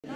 I'm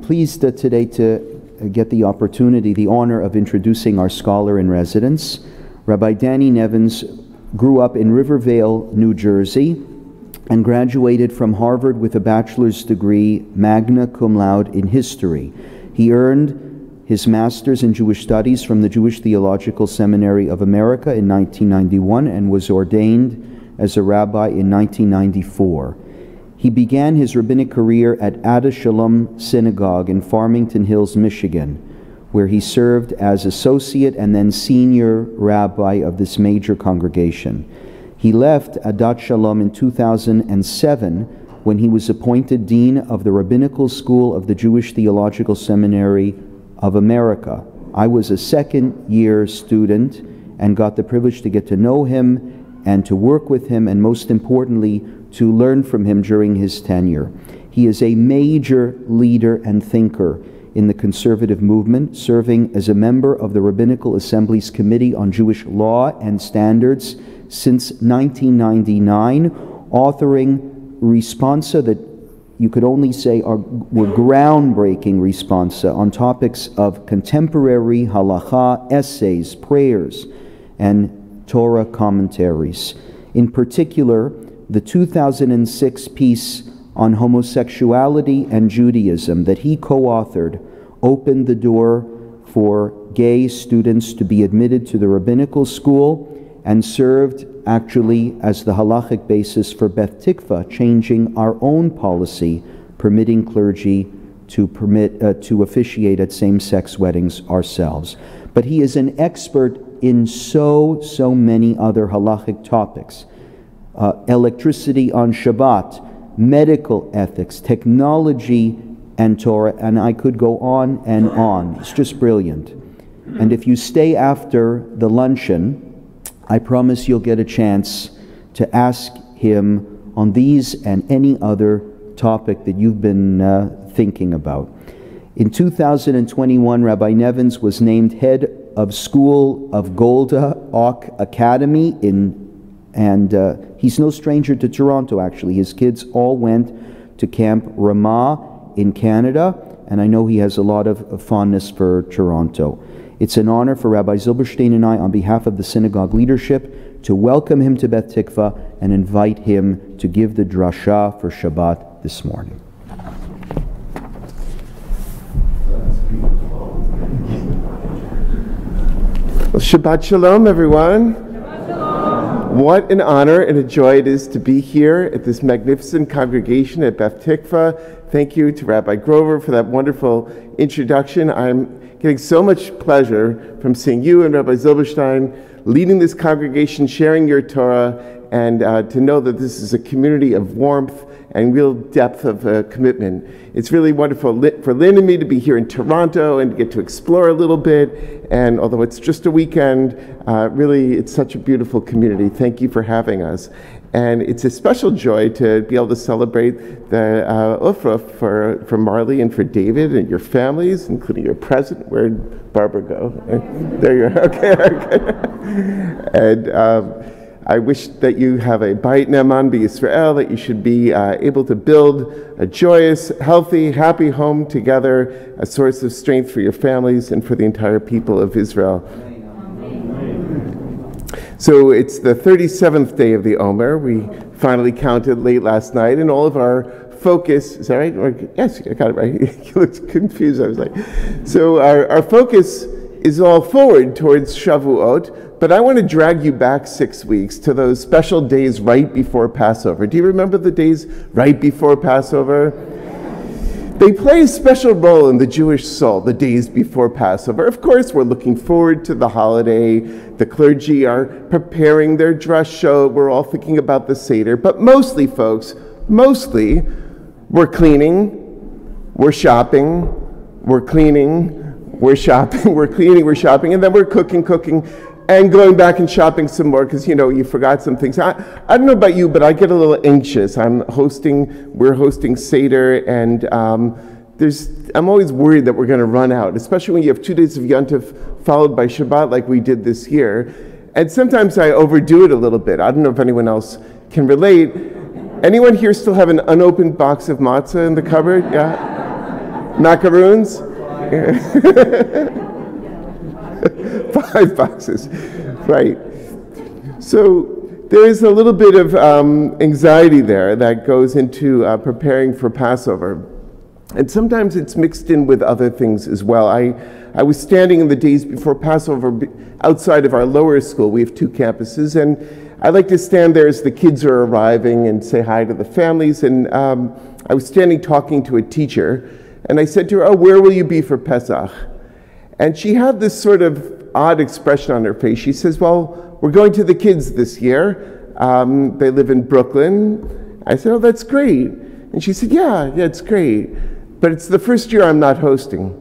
pleased today to get the opportunity, the honor of introducing our scholar in residence. Rabbi Danny Nevins grew up in Rivervale, New Jersey, and graduated from Harvard with a bachelor's degree, magna cum laude, in history. He earned his master's in Jewish studies from the Jewish Theological Seminary of America in 1991 and was ordained as a rabbi in 1994. He began his rabbinic career at Ada Shalom Synagogue in Farmington Hills, Michigan, where he served as associate and then senior rabbi of this major congregation. He left Adat Shalom in 2007 when he was appointed dean of the Rabbinical School of the Jewish Theological Seminary of America. I was a second-year student and got the privilege to get to know him and to work with him, and most importantly, to learn from him during his tenure. He is a major leader and thinker in the conservative movement, serving as a member of the Rabbinical Assembly's Committee on Jewish Law and Standards since 1999, authoring responsa that you could only say were groundbreaking responsa on topics of contemporary halacha, essays, prayers, and Torah commentaries. In particular, the 2006 piece on homosexuality and Judaism that he co-authored opened the door for gay students to be admitted to the rabbinical school and served actually as the halachic basis for Beth Tikvah, changing our own policy permitting clergy to officiate at same-sex weddings ourselves. But he is an expert in so many other halachic topics. Electricity on Shabbat, medical ethics, technology, and Torah, and I could go on and on. It's just brilliant. And if you stay after the luncheon, I promise you'll get a chance to ask him on these and any other topic that you've been thinking about. In 2021, Rabbi Nevins was named head of School of Golda Auk Academy and he's no stranger to Toronto, actually. His kids all went to Camp Ramah in Canada, and I know he has a lot of fondness for Toronto. It's an honor for Rabbi Zilberstein and I, on behalf of the synagogue leadership, to welcome him to Beth Tikvah and invite him to give the drasha for Shabbat this morning. Well, Shabbat Shalom, everyone. What an honor and a joy it is to be here at this magnificent congregation at Beth Tikvah. Thank you to Rabbi Grover for that wonderful introduction. I'm getting so much pleasure from seeing you and Rabbi Zilberstein leading this congregation, sharing your Torah, and to know that this is a community of warmth and real depth of commitment. It's really wonderful for Lynn and me to be here in Toronto and to get to explore a little bit. And although it's just a weekend, really it's such a beautiful community. Thank you for having us. And it's a special joy to be able to celebrate the Ufra for Marley and for David and your families, including your present. Where'd Barbara go? There you are. Okay. And I wish that you have a Beit Ne'eman b'Yisrael, that you should be able to build a joyous, healthy, happy home together, a source of strength for your families and for the entire people of Israel. So it's the 37th day of the Omer. We finally counted late last night, and all of our focus, is that right? Yes, I got it right. You looked confused. I was like, so our focus is all forward towards Shavuot, but I want to drag you back 6 weeks to those special days right before Passover. Do you remember the days right before Passover? They play a special role in the Jewish soul, the days before Passover. Of course, we're looking forward to the holiday. The clergy are preparing their drasha. We're all thinking about the Seder. But mostly, folks, we're cleaning, we're shopping, we're cleaning, we're shopping, we're cleaning, we're shopping, and then we're cooking. and going back and shopping some more because, you forgot some things. I don't know about you, but I get a little anxious. We're hosting Seder, and I'm always worried that we're going to run out, especially when you have 2 days of Yontif followed by Shabbat like we did this year. And sometimes I overdo it a little bit. I don't know if anyone else can relate. Anyone here still have an unopened box of matzah in the cupboard? Yeah? Macaroons? Yeah. 5 boxes, right. So there is a little bit of anxiety there that goes into preparing for Passover. And sometimes it's mixed in with other things as well. I was standing in the days before Passover outside of our lower school. We have 2 campuses, and I like to stand there as the kids are arriving and say hi to the families. And I was standing talking to a teacher, and I said to her, "Oh, where will you be for Pesach?" And she had this sort of odd expression on her face. She says, "Well, we're going to the kids this year. They live in Brooklyn." I said, "Oh, that's great." And she said, yeah, it's great. But it's the first year I'm not hosting.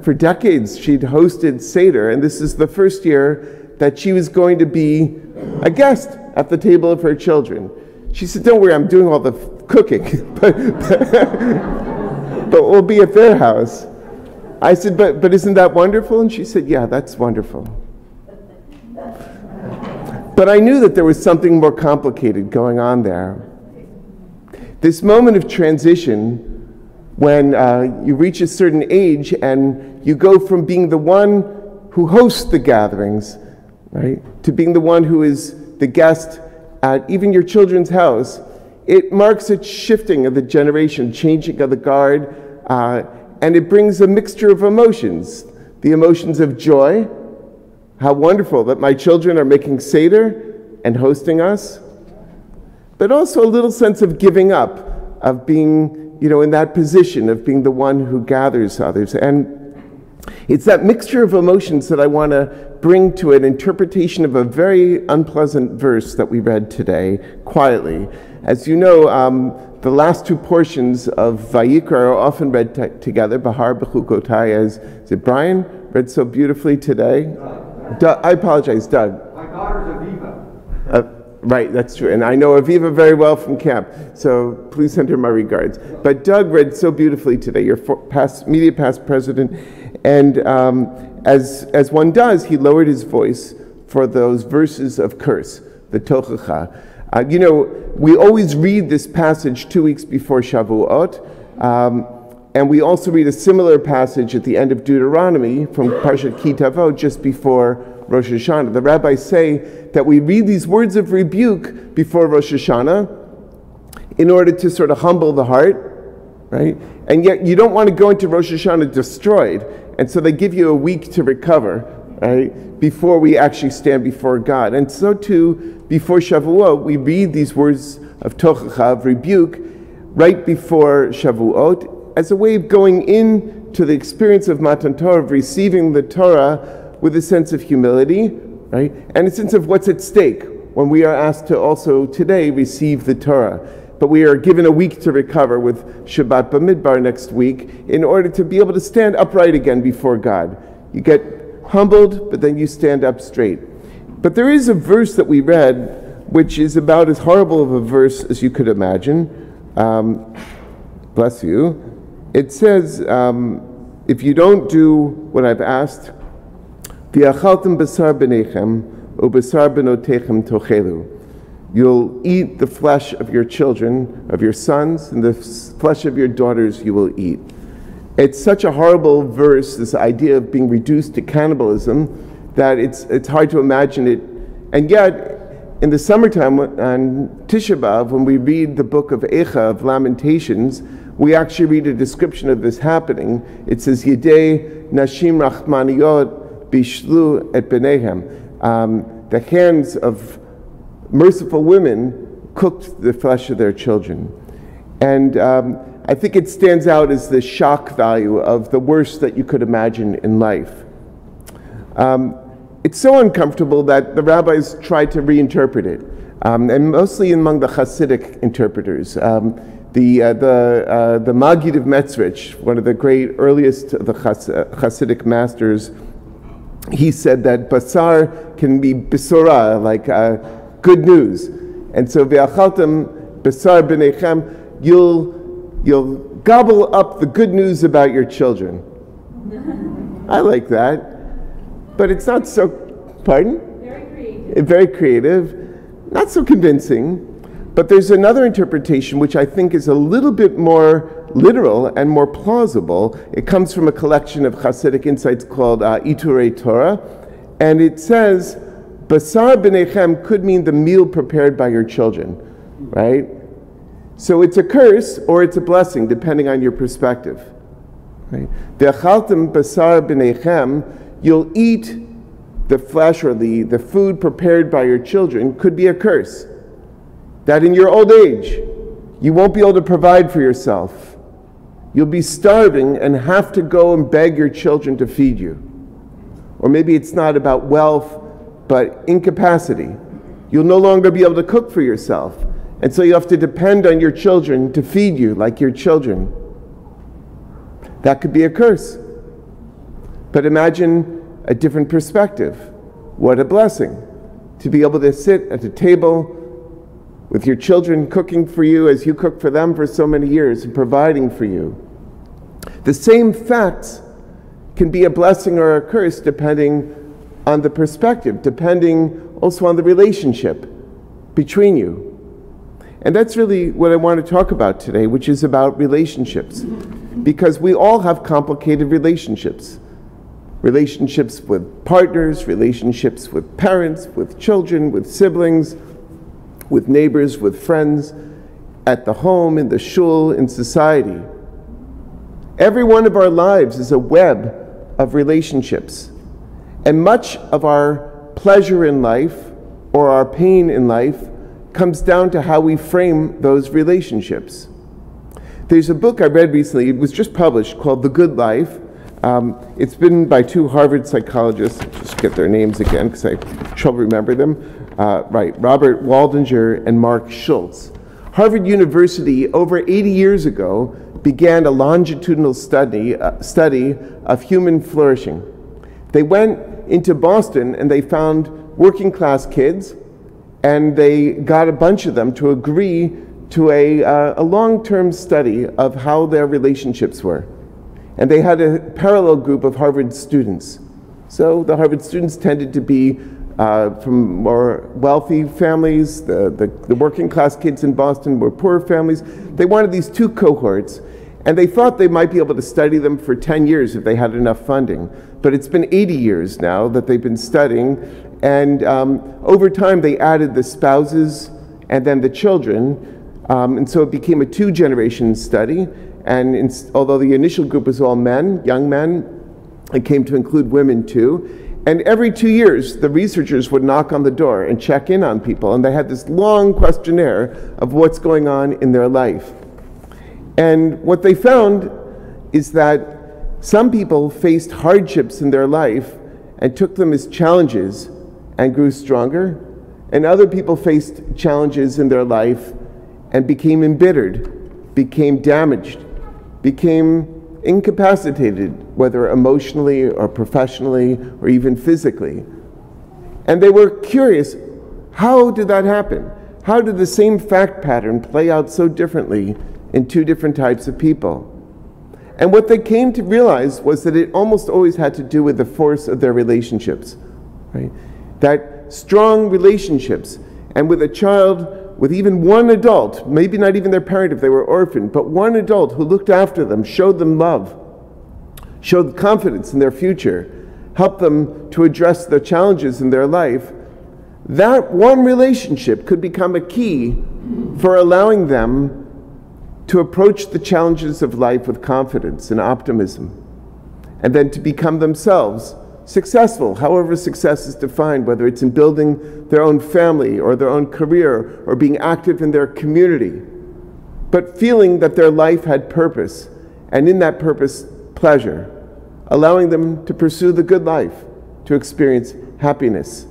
For decades she'd hosted Seder, and this is the first year that she was going to be a guest at the table of her children. She said, "Don't worry, I'm doing all the cooking, but we'll be at their house." I said, but isn't that wonderful? And she said, "Yeah, that's wonderful." But I knew that there was something more complicated going on there. This moment of transition, when you reach a certain age and you go from being the one who hosts the gatherings, right, to being the one who is the guest at even your children's house, it marks a shifting of the generation, changing of the guard, and it brings a mixture of emotions. The emotions of joy, how wonderful that my children are making Seder and hosting us, but also a little sense of giving up, of being, in that position of being the one who gathers others. And it's that mixture of emotions that I want to bring to an interpretation of a very unpleasant verse that we read today, quietly. As you know, the last 2 portions of Vayikra are often read together, Behar-Behure, as is it Brian read so beautifully today? I apologize, Doug. My daughter's Aviva. Right, that's true. And I know Aviva very well from camp, so please send her my regards. But Doug read so beautifully today, your immediate past president. And as one does, he lowered his voice for those verses of curse, the Tochacha. We always read this passage 2 weeks before Shavuot, and we also read a similar passage at the end of Deuteronomy from Parashat Kitavot just before Rosh Hashanah. The rabbis say that we read these words of rebuke before Rosh Hashanah in order to sort of humble the heart, right? And yet you don't want to go into Rosh Hashanah destroyed, and so they give you a week to recover, right, before we actually stand before God. And so too, before Shavuot, we read these words of Tochacha, of rebuke, right before Shavuot, as a way of going into the experience of Matan Torah, of receiving the Torah with a sense of humility, right, and a sense of what's at stake when we are asked to also today receive the Torah. But we are given a week to recover with Shabbat Bamidbar next week in order to be able to stand upright again before God. You get humbled, but then you stand up straight. But there is a verse that we read which is about as horrible of a verse as you could imagine. Bless you. It says, if you don't do what I've asked, V'achaltem basar b'nechem, u'basar b'notechem tochelu. You'll eat the flesh of your children, of your sons, and the flesh of your daughters you will eat. It's such a horrible verse, this idea of being reduced to cannibalism, that it's hard to imagine it. And yet, in the summertime on Tisha B'Av, when we read the book of Echa, of Lamentations, we actually read a description of this happening. It says, Yedei nashim rachmaniyot bishlu et benehem. The hands of merciful women cooked the flesh of their children. And I think it stands out as the shock value of the worst that you could imagine in life. It's so uncomfortable that the rabbis tried to reinterpret it, and mostly among the Hasidic interpreters. The Maggid of Metzrich, one of the great earliest of the Hasidic masters, he said that basar can be besorah, like good news. And so ve'achaltem basar b'neichem, you'll gobble up the good news about your children. I like that. But it's not so, pardon? Very creative. Very creative. Not so convincing. But there's another interpretation which I think is a little bit more literal and more plausible. It comes from a collection of Hasidic insights called Iturei Torah. And it says, Basar b'neichem could mean the meal prepared by your children, right? So it's a curse or it's a blessing, depending on your perspective. Right? Ve'achaltem basar b'neichem, you'll eat the flesh or the food prepared by your children, could be a curse. That in your old age, you won't be able to provide for yourself. You'll be starving and have to go and beg your children to feed you. Or maybe it's not about wealth, but incapacity. You'll no longer be able to cook for yourself. And so you have to depend on your children to feed you like your children. That could be a curse. But imagine a different perspective. What a blessing to be able to sit at a table with your children cooking for you as you cook for them for so many years and providing for you. The same facts can be a blessing or a curse depending on the perspective, depending also on the relationship between you. And that's really what I want to talk about today, which is about relationships. Because we all have complicated relationships. Relationships with partners, relationships with parents, with children, with siblings, with neighbors, with friends, at the home, in the shul, in society. Every one of our lives is a web of relationships. And much of our pleasure in life, or our pain in life, comes down to how we frame those relationships. There's a book I read recently, it was just published, called The Good Life. It's been by two Harvard psychologists, just get their names again because I have trouble remembering them. Robert Waldinger and Mark Schultz. Harvard University, over 80 years ago, began a longitudinal study of human flourishing. They went into Boston and they found working class kids, and they got a bunch of them to agree to a long-term study of how their relationships were. And they had a parallel group of Harvard students. So the Harvard students tended to be from more wealthy families. The working class kids in Boston were poorer families. They wanted these two cohorts, and they thought they might be able to study them for 10 years if they had enough funding. But it's been 80 years now that they've been studying, and over time they added the spouses and then the children, and so it became a two-generation study. And although the initial group was all men, young men, it came to include women too. And every 2 years, the researchers would knock on the door and check in on people, and they had this long questionnaire of what's going on in their life. And what they found is that some people faced hardships in their life and took them as challenges and grew stronger, and other people faced challenges in their life and became embittered, became damaged, became incapacitated, whether emotionally or professionally or even physically. And they were curious, how did that happen? How did the same fact pattern play out so differently in two different types of people? And what they came to realize was that it almost always had to do with the force of their relationships, right? That strong relationships, and with a child, with even one adult, maybe not even their parent if they were orphaned, but one adult who looked after them, showed them love, showed confidence in their future, helped them to address the challenges in their life, that one relationship could become a key for allowing them to approach the challenges of life with confidence and optimism, and then to become themselves successful, however success is defined, whether it's in building their own family or their own career or being active in their community, but feeling that their life had purpose, and in that purpose, pleasure, allowing them to pursue the good life, to experience happiness.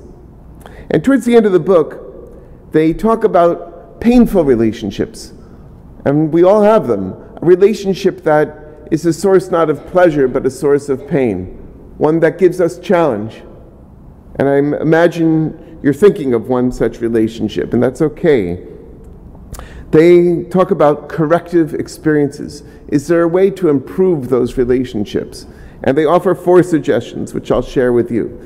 And towards the end of the book, they talk about painful relationships, and we all have them. A relationship that is a source not of pleasure, but a source of pain. One that gives us challenge, And I imagine you're thinking of one such relationship, and that's okay. They talk about corrective experiences. Is there a way to improve those relationships? And they offer 4 suggestions, which I'll share with you.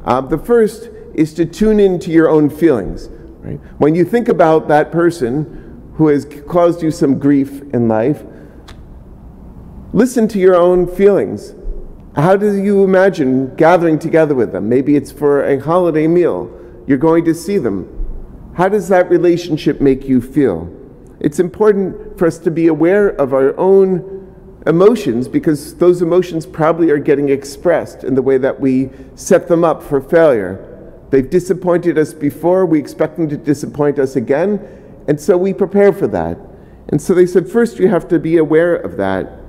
The first is to tune into your own feelings. Right? When you think about that person who has caused you some grief in life, listen to your own feelings. How do you imagine gathering together with them? Maybe it's for a holiday meal. You're going to see them. How does that relationship make you feel? It's important for us to be aware of our own emotions, because those emotions probably are getting expressed in the way that we set them up for failure. They've disappointed us before, we expect them to disappoint us again, and so we prepare for that. And so they said, first you have to be aware of that.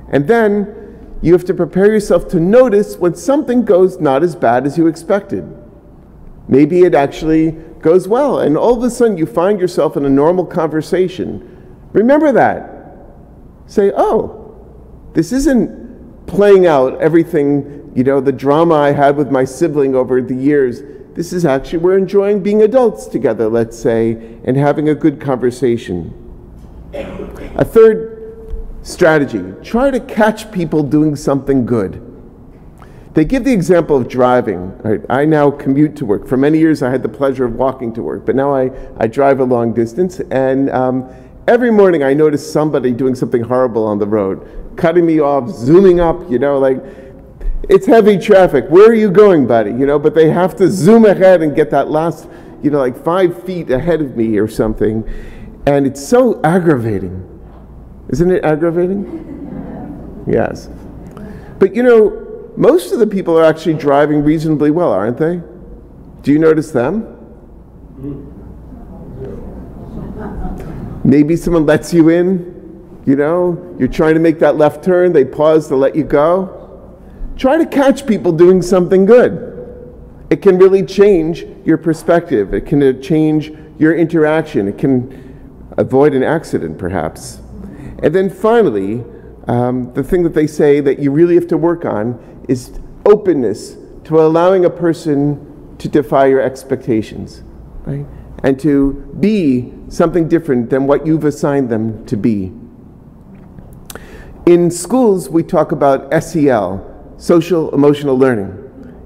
And then you have to prepare yourself to notice when something goes not as bad as you expected. Maybe it actually goes well, and all of a sudden you find yourself in a normal conversation. Remember that. Say, oh, this isn't playing out everything, the drama I had with my sibling over the years. This is actually, we're enjoying being adults together, let's say, and having a good conversation. A third strategy, try to catch people doing something good. They give the example of driving. Right? I now commute to work. For many years I had the pleasure of walking to work, but now I drive a long distance, and every morning I notice somebody doing something horrible on the road, cutting me off, zooming up, like, it's heavy traffic. Where are you going, buddy? But they have to zoom ahead and get that last, like 5 feet ahead of me or something. And it's so aggravating. Isn't it aggravating? Yes. But most of the people are actually driving reasonably well, aren't they? Do you notice them? Maybe someone lets you in, you're trying to make that left turn, they pause to let you go. Try to catch people doing something good. It can really change your perspective. It can change your interaction. It can avoid an accident, perhaps. And then finally, the thing that they say that you really have to work on is openness to allowing a person to defy your expectations, right? And to be something different than what you've assigned them to be. In schools, we talk about SEL, social emotional learning.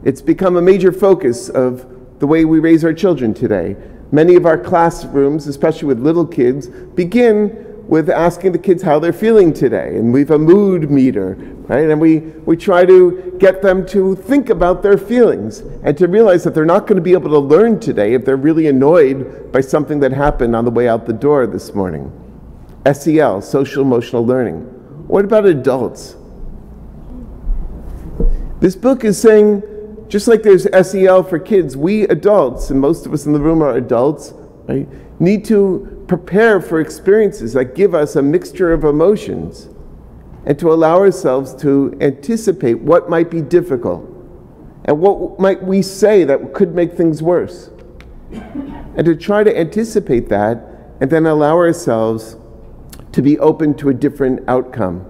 It's become a major focus of the way we raise our children today. Many of our classrooms, especially with little kids, begin with asking the kids how they're feeling today. And we have a mood meter, right? And we try to get them to think about their feelings and to realize that they're not going to be able to learn today if they're really annoyed by something that happened on the way out the door this morning. SEL, social emotional learning. What about adults? This book is saying, just like there's SEL for kids, we adults, and most of us in the room are adults, right, need to prepare for experiences that give us a mixture of emotions and to allow ourselves to anticipate what might be difficult and what might we say that could make things worse. And to try to anticipate that and then allow ourselves to be open to a different outcome.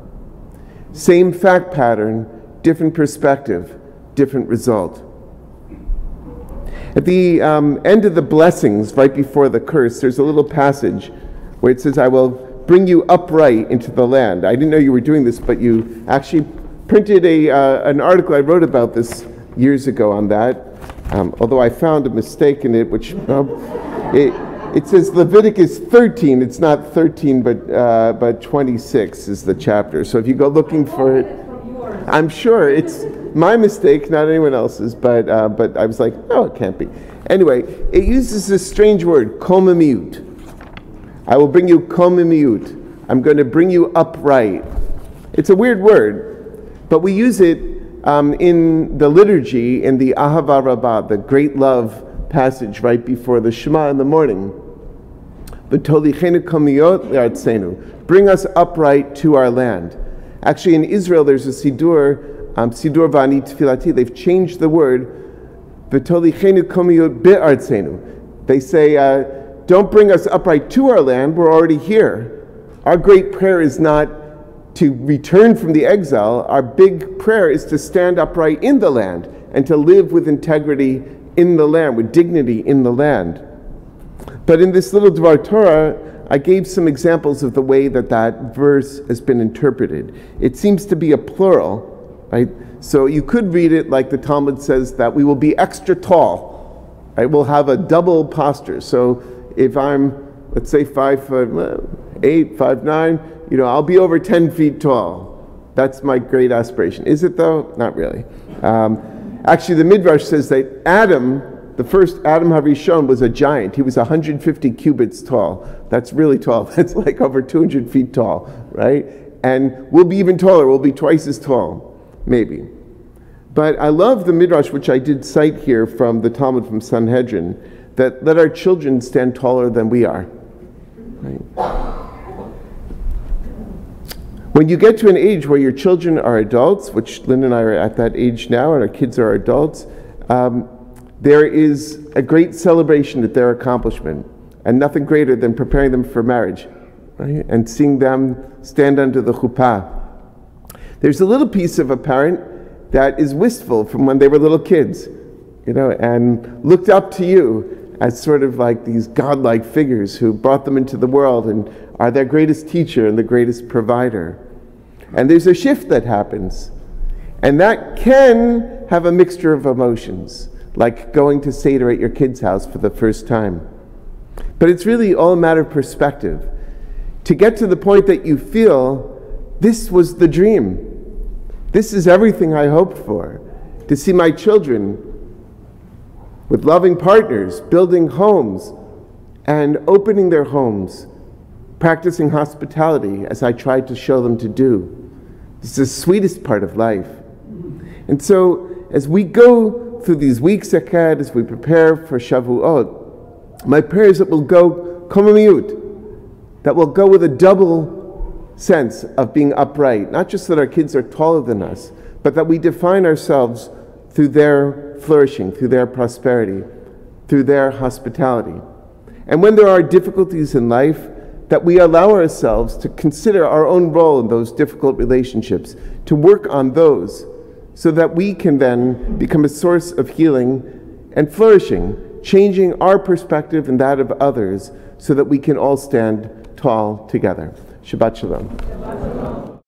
Same fact pattern, different perspective, different result. At the end of the blessings, right before the curse, there's a little passage where it says, I will bring you upright into the land. I didn't know you were doing this, but you actually printed an article I wrote about this years ago on that, although I found a mistake in it, which it says Leviticus 13. It's not 13, but 26 is the chapter. So if you go looking for it, I'm sure it's my mistake, not anyone else's, but I was like, oh, it can't be. Anyway, it uses this strange word, komamiut. I will bring you komamiut. I'm going to bring you upright. It's a weird word, but we use it in the liturgy, in the Ahava Rabbah, the great love passage right before the Shema in the morning. Bring us upright to our land. Actually, in Israel, there's a Sidur, Sidur Vani Tfilati. They've changed the word. They say, don't bring us upright to our land, we're already here. Our great prayer is not to return from the exile. Our big prayer is to stand upright in the land and to live with integrity in the land, with dignity in the land. But in this little Dvar Torah, I gave some examples of the way that that verse has been interpreted. It seems to be a plural, right? So you could read it like the Talmud says that we will be extra tall, right? We'll have a double posture. So if I'm, let's say 5'8", 5'9", I'll be over 10 feet tall. That's my great aspiration. Is it though? Not really. Actually, the Midrash says that Adam, the first Adam HaRishon, was a giant. He was 150 cubits tall. That's really tall. That's like over 200 feet tall, right? And we'll be even taller. We'll be twice as tall, maybe. But I love the Midrash, which I did cite here from the Talmud from Sanhedrin, that let our children stand taller than we are. Right? When you get to an age where your children are adults, which Lynn and I are at that age now, and our kids are adults, there is a great celebration at their accomplishment, and nothing greater than preparing them for marriage, right? And seeing them stand under the chuppah. There's a little piece of a parent that is wistful from when they were little kids, and looked up to you as sort of like these godlike figures who brought them into the world and are their greatest teacher and the greatest provider. And there's a shift that happens, and that can have a mixture of emotions, like going to Seder at your kid's house for the first time. But it's really all a matter of perspective. To get to the point that you feel, this was the dream. This is everything I hoped for. To see my children with loving partners, building homes, and opening their homes, practicing hospitality as I tried to show them to do. It's the sweetest part of life. And so, as we go through these weeks ahead, as we prepare for Shavuot, my prayer is that we'll go komamiyut, that we'll go with a double sense of being upright. Not just that our kids are taller than us, but that we define ourselves through their flourishing, through their prosperity, through their hospitality. And when there are difficulties in life, that we allow ourselves to consider our own role in those difficult relationships, to work on those, so that we can then become a source of healing and flourishing, changing our perspective and that of others, so that we can all stand tall together. Shabbat Shalom.